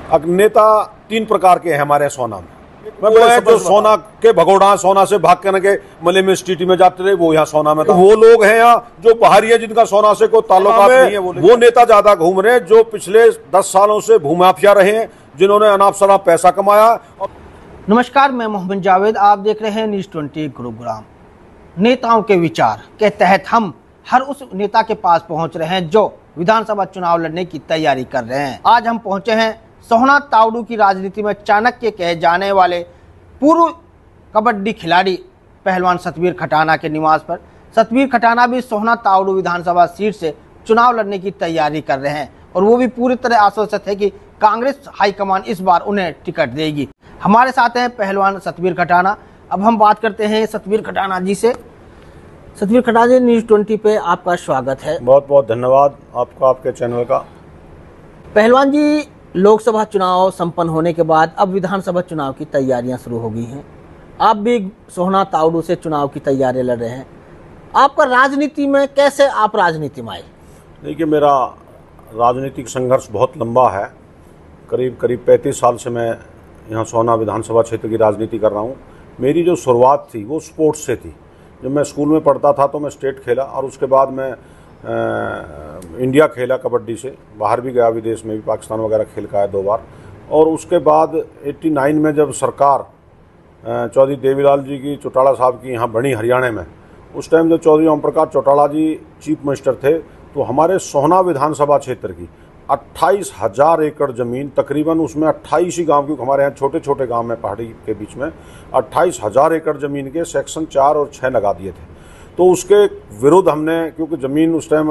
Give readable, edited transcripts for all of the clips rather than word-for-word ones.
नेता तीन प्रकार के हैं हमारे सोना में। वो है जो सोना के भगोड़ा, सोना से भाग के मले में स्टीटी में जाते थे, वो यहाँ सोना में था। वो लोग हैं यहाँ जो बाहरी है, जिनका सोना से कोई ताल्लुकात नहीं है। वो नेता ज्यादा घूम रहे हैं जो पिछले 10 सालों से भूमाफिया रहे हैं, जिन्होंने अनाप शनाप पैसा कमाया। नमस्कार, मैं मोहम्मद जावेद, आप देख रहे हैं न्यूज़ 20 गुरुग्राम। नेताओं के विचार के तहत हम हर उस नेता के पास पहुंच रहे हैं जो विधानसभा चुनाव लड़ने की तैयारी कर रहे हैं। आज हम पहुंचे हैं सोहना तावड़ू की राजनीति में चाणक्य कहे जाने वाले पूर्व कबड्डी खिलाड़ी पहलवान सतबीर खटाना के निवास पर। सतबीर खटाना भी सोहना तावड़ू विधानसभा सीट से चुनाव लड़ने की तैयारी कर रहे हैं और वो भी पूरी तरह आश्वस्त है कि कांग्रेस हाईकमान इस बार उन्हें टिकट देगी। हमारे साथ हैं पहलवान सतबीर खटाना। अब हम बात करते हैं सतबीर खटाना जी से। सतबीर खटाना जी, न्यूज़ 20 पे आपका स्वागत है। बहुत बहुत धन्यवाद आपका, आपके चैनल का। पहलवान जी, लोकसभा चुनाव संपन्न होने के बाद अब विधानसभा चुनाव की तैयारियां शुरू हो गई हैं। आप भी सोहना तावड़ू से चुनाव की तैयारी लड़ रहे हैं। आपका राजनीति में कैसे आप राजनीति में आए? देखिए, मेरा राजनीतिक संघर्ष बहुत लंबा है। करीब 35 साल से मैं यहाँ सोहना विधानसभा क्षेत्र की राजनीति कर रहा हूँ। मेरी जो शुरुआत थी वो स्पोर्ट्स से थी। जब मैं स्कूल में पढ़ता था तो मैं स्टेट खेला और उसके बाद मैं इंडिया खेला कबड्डी से, बाहर भी गया, विदेश में भी, पाकिस्तान वगैरह खेल का है 2 बार। और उसके बाद 89 में जब सरकार चौधरी देवीलाल जी की, चौटाला साहब की यहाँ बनी हरियाणा में, उस टाइम जब चौधरी ओम प्रकाश चौटाला जी चीफ मिनिस्टर थे तो हमारे सोहना विधानसभा क्षेत्र की 28,000 एकड़ ज़मीन, तकरीबन उसमें 28 ही गाँव, क्योंकि हमारे यहाँ छोटे छोटे गांव में पहाड़ी के बीच में 28,000 एकड़ ज़मीन के सेक्शन 4 और 6 लगा दिए थे। तो उसके विरुद्ध हमने, क्योंकि ज़मीन उस टाइम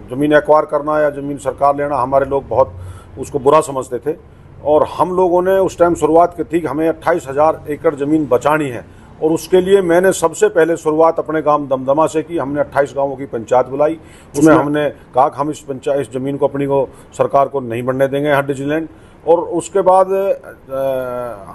ज़मीन एक्वायर करना या ज़मीन सरकार लेना, हमारे लोग बहुत उसको बुरा समझते थे और हम लोगों ने उस टाइम शुरुआत की थी कि हमें 28,000 एकड़ ज़मीन बचानी है। और उसके लिए मैंने सबसे पहले शुरुआत अपने गांव दमदमा से की। हमने 28 गांवों की पंचायत बुलाई। उसमें हमने कहा कि हम इस ज़मीन को अपनी को सरकार को नहीं बनने देंगे यहाँ डिजिलैंड। और उसके बाद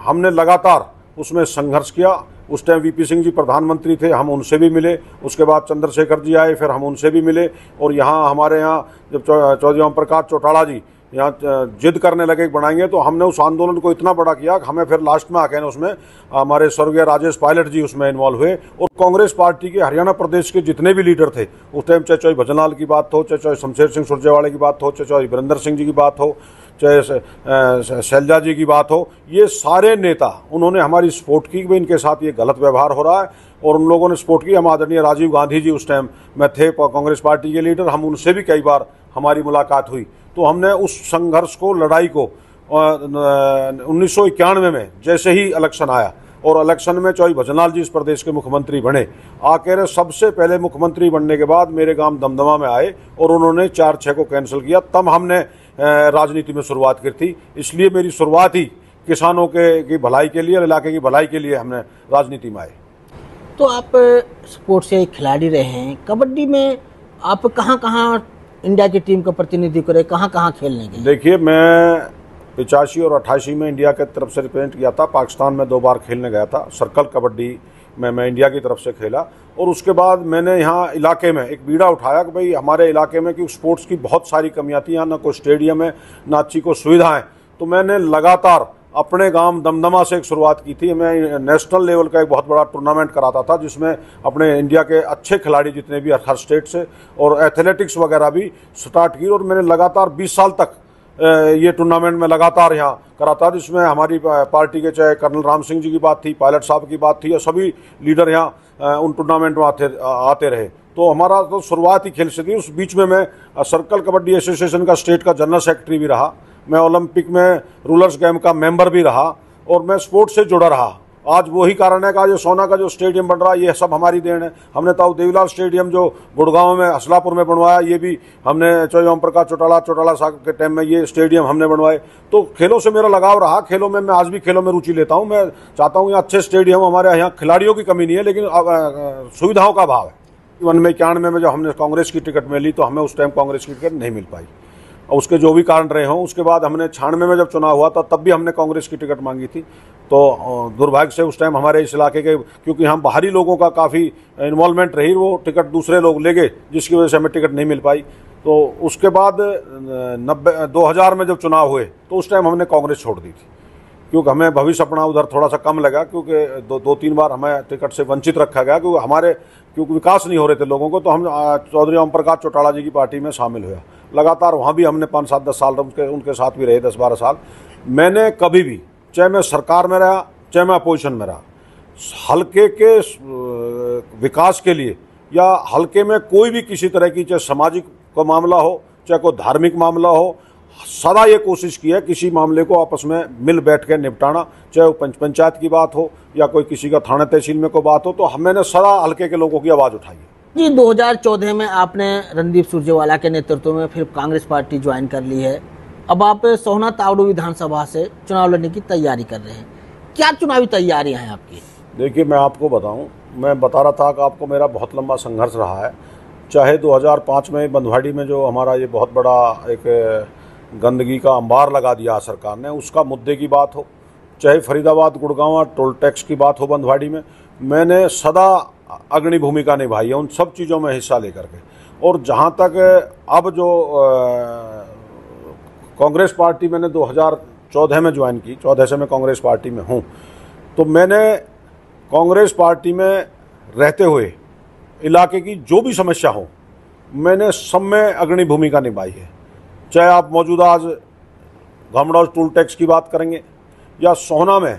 हमने लगातार उसमें संघर्ष किया। उस टाइम वीपी सिंह जी प्रधानमंत्री थे, हम उनसे भी मिले। उसके बाद चंद्रशेखर जी आए, फिर हम उनसे भी मिले। और यहाँ हमारे यहाँ जब चौधरी ओम प्रकाश चौटाला जी यहाँ जिद करने लगे बनाएंगे, तो हमने उस आंदोलन को इतना बड़ा किया कि हमें फिर लास्ट में आके उसमें हमारे स्वर्गीय राजेश पायलट जी उसमें इन्वॉल्व हुए। और कांग्रेस पार्टी के हरियाणा प्रदेश के जितने भी लीडर थे उस टाइम, चाहे भजनलाल की बात हो, चाहे शमशेर सिंह सुरजेवाला की बात हो, चाहे वीरेंद्र सिंह जी की बात हो, चाहे शैलजा जी की बात हो, ये सारे नेता उन्होंने हमारी सपोर्ट की कि इनके साथ ये गलत व्यवहार हो रहा है। और उन लोगों ने सपोर्ट की। हम आदरणीय राजीव गांधी जी उस टाइम में थे कांग्रेस पार्टी के लीडर, हम उनसे भी कई बार हमारी मुलाकात हुई। तो हमने उस संघर्ष को, लड़ाई को 1991 में जैसे ही इलेक्शन आया और इलेक्शन में चौधरी भजनलाल जी इस प्रदेश के मुख्यमंत्री बने, आकर सबसे पहले मुख्यमंत्री बनने के बाद मेरे गांव दमदमा में आए और उन्होंने 4-6 को कैंसिल किया। तब हमने राजनीति में शुरुआत की थी। इसलिए मेरी शुरुआत ही किसानों की भलाई के लिए और इलाके की भलाई के लिए हमने राजनीति में आए। तो आप स्पोर्ट्स से खिलाड़ी रहे हैं, कबड्डी में आप कहाँ कहाँ इंडिया की टीम का प्रतिनिधित्व करे, कहाँ कहाँ खेलने गए? देखिए, मैं 85 और 88 में इंडिया के तरफ से रिप्रेजेंट किया था। पाकिस्तान में 2 बार खेलने गया था। सर्कल कबड्डी में मैं इंडिया की तरफ से खेला। और उसके बाद मैंने यहाँ इलाके में एक बीड़ा उठाया कि भाई हमारे इलाके में, क्योंकि स्पोर्ट्स की बहुत सारी कमियाँ थी, यहाँ ना कोई स्टेडियम है, ना अच्छी कोई सुविधाएँ। तो मैंने लगातार अपने गांव दमदमा से एक शुरुआत की थी। मैं नेशनल लेवल का एक बहुत बड़ा टूर्नामेंट कराता था, जिसमें अपने इंडिया के अच्छे खिलाड़ी जितने भी हर स्टेट से, और एथलेटिक्स वगैरह भी स्टार्ट की। और मैंने लगातार 20 साल तक ये टूर्नामेंट में लगातार यहाँ कराता, जिसमें हमारी पार्टी के चाहे कर्नल राम सिंह जी की बात थी, पायलट साहब की बात थी, और सभी लीडर यहाँ उन टूर्नामेंट में आते रहे। तो हमारा तो शुरुआत ही खेल से थी। उस बीच में मैं सर्कल कबड्डी एसोसिएशन का स्टेट का जनरल सेक्रेटरी भी रहा। मैं ओलंपिक में रूलर्स गेम का मेंबर भी रहा और मैं स्पोर्ट्स से जुड़ा रहा। आज वही कारण है कि आज सोना का जो स्टेडियम बन रहा है, ये सब हमारी देन है। हमने तो देवीलाल स्टेडियम जो गुड़गांव में हसलापुर में बनवाया, ये भी हमने चौधरी ओम प्रकाश चौटाला साहब के टाइम में ये स्टेडियम हमने बनवाए। तो खेलों से मेरा लगाव रहा। खेलों में मैं आज भी खेलों में रुचि लेता हूँ। मैं चाहता हूँ यहाँ अच्छे स्टेडियम, हमारे यहाँ खिलाड़ियों की कमी नहीं है, लेकिन सुविधाओं का अभाव है। 91 में जब हमने कांग्रेस की टिकट मिली तो हमें उस टाइम कांग्रेस की टिकट नहीं मिल पाई। और उसके जो भी कारण रहे हों, उसके बाद हमने 96 में जब चुनाव हुआ था तब भी हमने कांग्रेस की टिकट मांगी थी। तो दुर्भाग्य से उस टाइम हमारे इस इलाके के, क्योंकि हम बाहरी लोगों का काफ़ी इन्वॉल्वमेंट रही, वो टिकट दूसरे लोग ले गए, जिसकी वजह से हमें टिकट नहीं मिल पाई। तो उसके बाद 2000 में जब चुनाव हुए तो उस टाइम हमने कांग्रेस छोड़ दी थी, क्योंकि हमें भविष्य अपना उधर थोड़ा सा कम लगा, क्योंकि दो तीन बार हमें टिकट से वंचित रखा गया, क्योंकि विकास नहीं हो रहे थे लोगों को। तो हम चौधरी ओम प्रकाश चौटाला जी की पार्टी में शामिल हुआ। लगातार वहाँ भी हमने 5, 7, 10 साल उनके साथ भी रहे, 10, 12 साल। मैंने कभी भी, चाहे मैं सरकार में रहा चाहे मैं अपोजिशन में रहा, हल्के के विकास के लिए या हल्के में कोई भी किसी तरह की, चाहे सामाजिक का मामला हो चाहे कोई धार्मिक मामला हो, सदा ये कोशिश की है किसी मामले को आपस में मिल बैठ के निपटाना, चाहे वो पंचायत की बात हो या कोई किसी का थाना तहसील में कोई बात हो, तो मैंने सदा हल्के के लोगों की आवाज़ उठाई है। जी, 2014 में आपने रणदीप सुरजेवाला के नेतृत्व में फिर कांग्रेस पार्टी ज्वाइन कर ली है। अब आप सोहना तावड़ू विधानसभा से चुनाव लड़ने की तैयारी कर रहे हैं। क्या चुनावी तैयारियां हैं आपकी? देखिए, मैं आपको बताऊं, मैं बता रहा था कि आपको मेरा बहुत लंबा संघर्ष रहा है। चाहे 2005 में बंधवाड़ी में जो हमारा ये बहुत बड़ा एक गंदगी का अंबार लगा दिया सरकार ने, उसका मुद्दे की बात हो, चाहे फरीदाबाद गुड़गांव टोल टैक्स की बात हो बंधवाड़ी में, मैंने सदा अग्रणी भूमिका निभाई है उन सब चीज़ों में हिस्सा लेकर के। और जहाँ तक अब जो कांग्रेस पार्टी मैंने 2014 में ज्वाइन की, 14 से मैं कांग्रेस पार्टी में हूँ, तो मैंने कांग्रेस पार्टी में रहते हुए इलाके की जो भी समस्या हो, मैंने सब में अग्रणी भूमिका निभाई है। चाहे आप मौजूदा आज घमड़ौज टोल टैक्स की बात करेंगे या सोहना में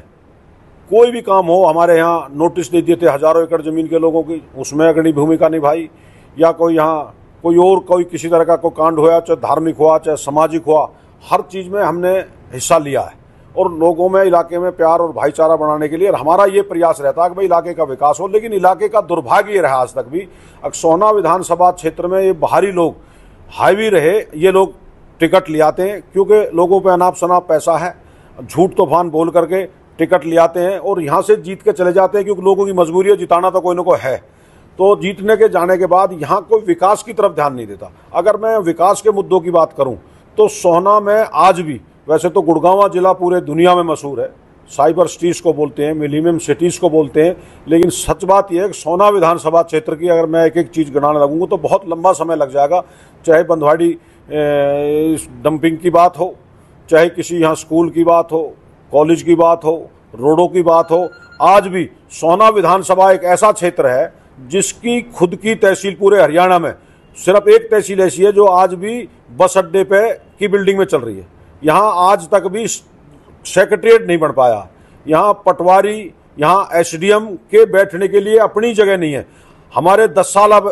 कोई भी काम हो, हमारे यहाँ नोटिस दे दिए थे हज़ारों एकड़ ज़मीन के लोगों की, उसमें अग्रणी भूमिका निभाई। या कोई यहाँ कोई किसी तरह का कोई कांड हुआ, चाहे धार्मिक हुआ चाहे सामाजिक हुआ, हर चीज़ में हमने हिस्सा लिया है। और लोगों में, इलाके में प्यार और भाईचारा बढ़ाने के लिए हमारा ये प्रयास रहता है कि भाई इलाके का विकास हो। लेकिन इलाके का दुर्भाग्य ये रहा आज तक भी, सोहना विधानसभा क्षेत्र में ये बाहरी लोग हावी रहे, ये लोग टिकट ले आते हैं, क्योंकि लोगों पे अनाप शनाप पैसा है, झूठ तूफान बोल करके टिकट ले आते हैं और यहाँ से जीत के चले जाते हैं, क्योंकि लोगों की मजबूरी है, जिताना तो कोई ना कोई है। तो जीतने के जाने के बाद यहाँ कोई विकास की तरफ ध्यान नहीं देता। अगर मैं विकास के मुद्दों की बात करूँ तो सोहना में आज भी, वैसे तो गुड़गांव जिला पूरे दुनिया में मशहूर है, साइबर सिटीज़ को बोलते हैं, मिलीनियम सिटीज़ को बोलते हैं, लेकिन सच बात यह है कि सोहना विधानसभा क्षेत्र की अगर मैं एक एक चीज़ गिनाने लगूंगा तो बहुत लंबा समय लग जाएगा। चाहे बंधवाड़ी डंपिंग की बात हो, चाहे किसी यहाँ स्कूल की बात हो, कॉलेज की बात हो, रोडों की बात हो, आज भी सोहना विधानसभा एक ऐसा क्षेत्र है जिसकी खुद की तहसील पूरे हरियाणा में सिर्फ एक तहसील ऐसी है जो आज भी बस अड्डे पे की बिल्डिंग में चल रही है। यहाँ आज तक भी सेक्रेटरीट नहीं बन पाया, यहाँ पटवारी, यहाँ एसडीएम के बैठने के लिए अपनी जगह नहीं है। हमारे 10 साल अब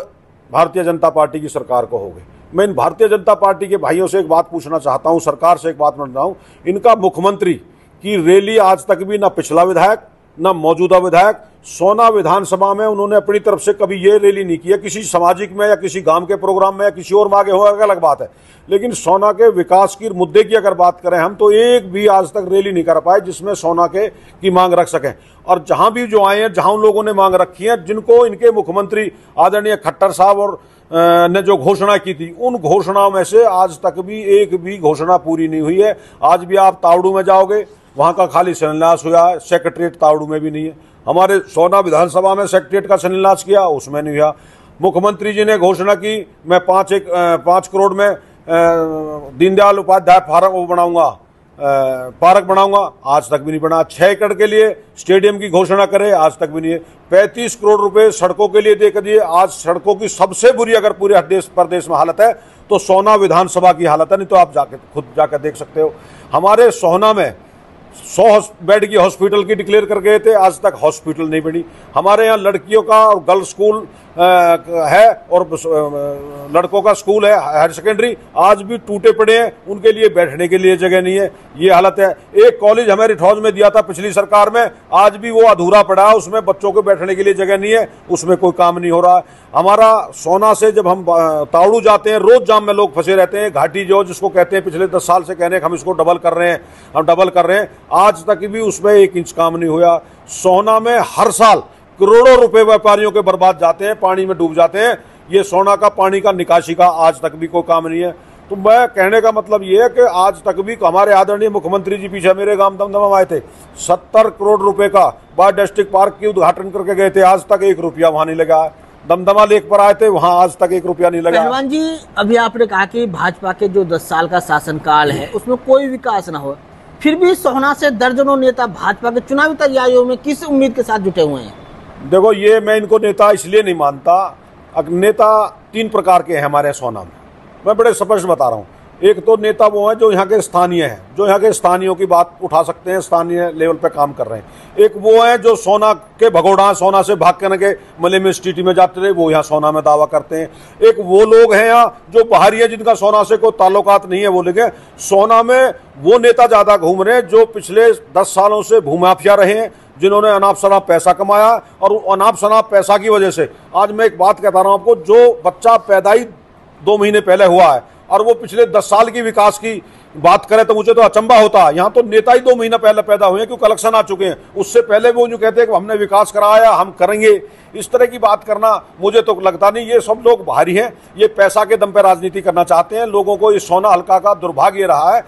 भारतीय जनता पार्टी की सरकार को हो गए। मैं इन भारतीय जनता पार्टी के भाइयों से एक बात पूछना चाहता हूं, सरकार से एक बात पूछना हूं, इनका मुख्यमंत्री की रैली आज तक भी ना पिछला विधायक ना मौजूदा विधायक सोहना विधानसभा में उन्होंने अपनी तरफ से कभी ये रैली नहीं की है। किसी सामाजिक में या किसी गांव के प्रोग्राम में या किसी और मांगे हो अलग बात है, लेकिन सोहना के विकास की मुद्दे की अगर बात करें हम, तो एक भी आज तक रैली नहीं कर पाए जिसमें सोहना की मांग रख सकें। और जहां भी जो आए हैं, जहां उन लोगों ने मांग रखी है, जिनको इनके मुख्यमंत्री आदरणीय खट्टर साहब और ने जो घोषणा की थी, उन घोषणाओं में से आज तक भी एक भी घोषणा पूरी नहीं हुई है। आज भी आप तावड़ू में जाओगे, वहां का खाली शिलान्यास हुआ है, सेक्रेटरीट तावड़ू में भी नहीं है। हमारे सोहना विधानसभा में सेक्रेटरीट का शिलान्यास किया, उसमें नहीं हुआ। मुख्यमंत्री जी ने घोषणा की मैं 5 करोड़ में दीनदयाल उपाध्याय पार्क बनाऊंगा, आज तक भी नहीं बना। 6 एकड़ के लिए स्टेडियम की घोषणा करे, आज तक भी नहीं है। 35 करोड़ रुपए सड़कों के लिए दे दिए। आज सड़कों की सबसे बुरी अगर पूरे देश प्रदेश में हालत है तो सोहना विधानसभा की हालत है, नहीं तो आप खुद जाकर देख सकते हो। हमारे सोहना में 100 बेड की हॉस्पिटल की डिक्लेयर कर गए थे, आज तक हॉस्पिटल नहीं बनी। हमारे यहाँ लड़कियों का और गर्ल्स स्कूल है और लड़कों का स्कूल है हायर सेकेंडरी, आज भी टूटे पड़े हैं, उनके लिए बैठने के लिए जगह नहीं है। ये हालत है। एक कॉलेज हमें रिठौज में दिया था पिछली सरकार में, आज भी वो अधूरा पड़ा है, उसमें बच्चों को बैठने के लिए जगह नहीं है, उसमें कोई काम नहीं हो रहा। हमारा सोहना से जब हम तावड़ू जाते हैं, रोज जाम में लोग फंसे रहते हैं। घाटी जो जिसको कहते हैं, पिछले 10 साल से कहने हम इसको डबल कर रहे हैं, हम डबल कर रहे हैं, आज तक भी उसमें 1 इंच काम नहीं हुआ। सोहना में हर साल करोड़ों रुपए व्यापारियों के बर्बाद जाते हैं, पानी में डूब जाते हैं। ये सोहना का पानी का निकासी का आज तक भी कोई काम नहीं है। तो मैं कहने का मतलब ये है कि आज तक भी हमारे आदरणीय मुख्यमंत्री जी पीछे मेरे गांव दमदमा आए थे, 70 करोड़ रुपए का बाय डिस्ट्रिक्ट पार्क की उद्घाटन करके गए थे, आज तक 1 रुपया वहां नहीं लगा। दमदमा लेक पर आए थे, वहां आज तक 1 रुपया नहीं लगा। पहलवान जी, अभी आपने कहा कि भाजपा के जो 10 साल का शासनकाल है उसमें कोई विकास ना हो, फिर भी सोहना से दर्जनों नेता भाजपा के चुनावी तैयारियों में किस उम्मीद के साथ जुटे हुए हैं? देखो, ये मैं इनको नेता इसलिए नहीं मानता। नेता 3 प्रकार के हैं हमारे सोहना में, मैं बड़े स्पष्ट बता रहा हूँ। एक तो नेता वो हैं जो यहाँ के स्थानीय हैं, जो यहाँ के स्थानीयों की बात उठा सकते हैं, स्थानीय लेवल पे काम कर रहे हैं। एक वो हैं जो सोना के भगोड़ा, सोना से भाग के मले में स्टीटी में जाते रहे, वो यहाँ सोना में दावा करते हैं। एक वो लोग हैं यहाँ जो बाहरी है, जिनका सोना से कोई ताल्लुकात नहीं है, वो लेके सोना में वो नेता ज्यादा घूम रहे हैं जो पिछले 10 सालों से भूमाफिया रहे हैं, जिन्होंने अनाप शनाप पैसा कमाया। और अनाप शनाप पैसा की वजह से आज मैं एक बात कहता रहा हूं आपको, जो बच्चा पैदा ही 2 महीने पहले हुआ है और वो पिछले 10 साल की विकास की बात करें तो मुझे तो अचंभा होता है। यहाँ तो नेता ही 2 महीना पहले पैदा हुए हैं, क्योंकि इलेक्शन आ चुके हैं। उससे पहले वो जो कहते हैं कि हमने विकास कराया, हम करेंगे, इस तरह की बात करना मुझे तो लगता नहीं। ये सब लोग बाहरी हैं, ये पैसा के दम पर राजनीति करना चाहते हैं। लोगों को इस सोना हल्का का दुर्भाग्य रहा है।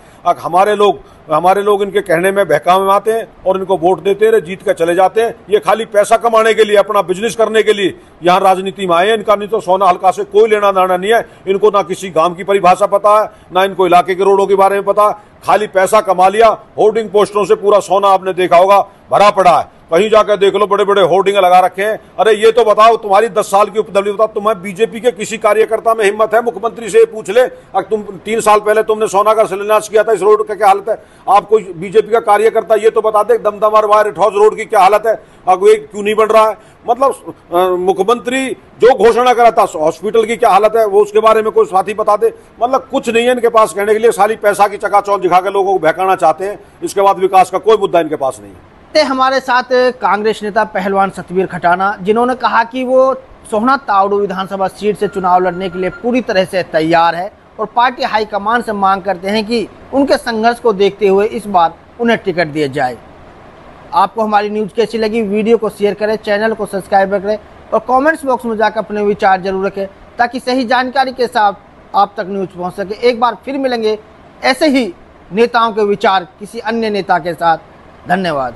हमारे लोग इनके कहने में बहकावे में आते हैं और इनको वोट देते हैं, जीत कर चले जाते हैं। ये खाली पैसा कमाने के लिए, अपना बिजनेस करने के लिए यहाँ राजनीति में आए हैं। इनका नहीं तो सोना हल्का से कोई लेना देना नहीं है। इनको ना किसी गांव की परिभाषा पता है, ना इनको इलाके के रोडों के बारे में पता। खाली पैसा कमा लिया। होर्डिंग पोस्टरों से पूरा सोना आपने देखा होगा भरा पड़ा है, कहीं जाकर देख लो, बड़े बड़े होर्डिंग लगा रखे हैं। अरे ये तो बताओ, तुम्हारी 10 साल की उपलब्धि बताओ, तुम्हें बीजेपी के किसी कार्यकर्ता में हिम्मत है? मुख्यमंत्री से पूछ ले, अगर तुम 3 साल पहले तुमने सोना का शिलान्यास किया था, इस रोड का क्या हालत है? आप कोई बीजेपी का कार्यकर्ता ये तो बता दे, दमदमा रेट हाउस रोड की क्या हालत है, अब ये क्यों नहीं बन रहा है? मतलब मुख्यमंत्री जो घोषणा करा था हॉस्पिटल की क्या हालत है, वो उसके बारे में कोई साथी बता दे। मतलब कुछ नहीं है इनके पास कहने के लिए, सारी पैसा की चकाचौंध दिखा के लोगों को बहकाना चाहते हैं। इसके बाद विकास का कोई मुद्दा इनके पास नहीं है। हमारे साथ कांग्रेस नेता पहलवान सतबीर खटाना, जिन्होंने कहा कि वो सोहना तावड़ू विधानसभा सीट से चुनाव लड़ने के लिए पूरी तरह से तैयार है और पार्टी हाईकमान से मांग करते हैं कि उनके संघर्ष को देखते हुए इस बार उन्हें टिकट दिया जाए। आपको हमारी न्यूज़ कैसी लगी? वीडियो को शेयर करें, चैनल को सब्सक्राइब करें और कमेंट्स बॉक्स में जाकर अपने विचार जरूर रखें, ताकि सही जानकारी के साथ आप तक न्यूज़ पहुँच सके। एक बार फिर मिलेंगे ऐसे ही नेताओं के विचार किसी अन्य नेता के साथ। धन्यवाद।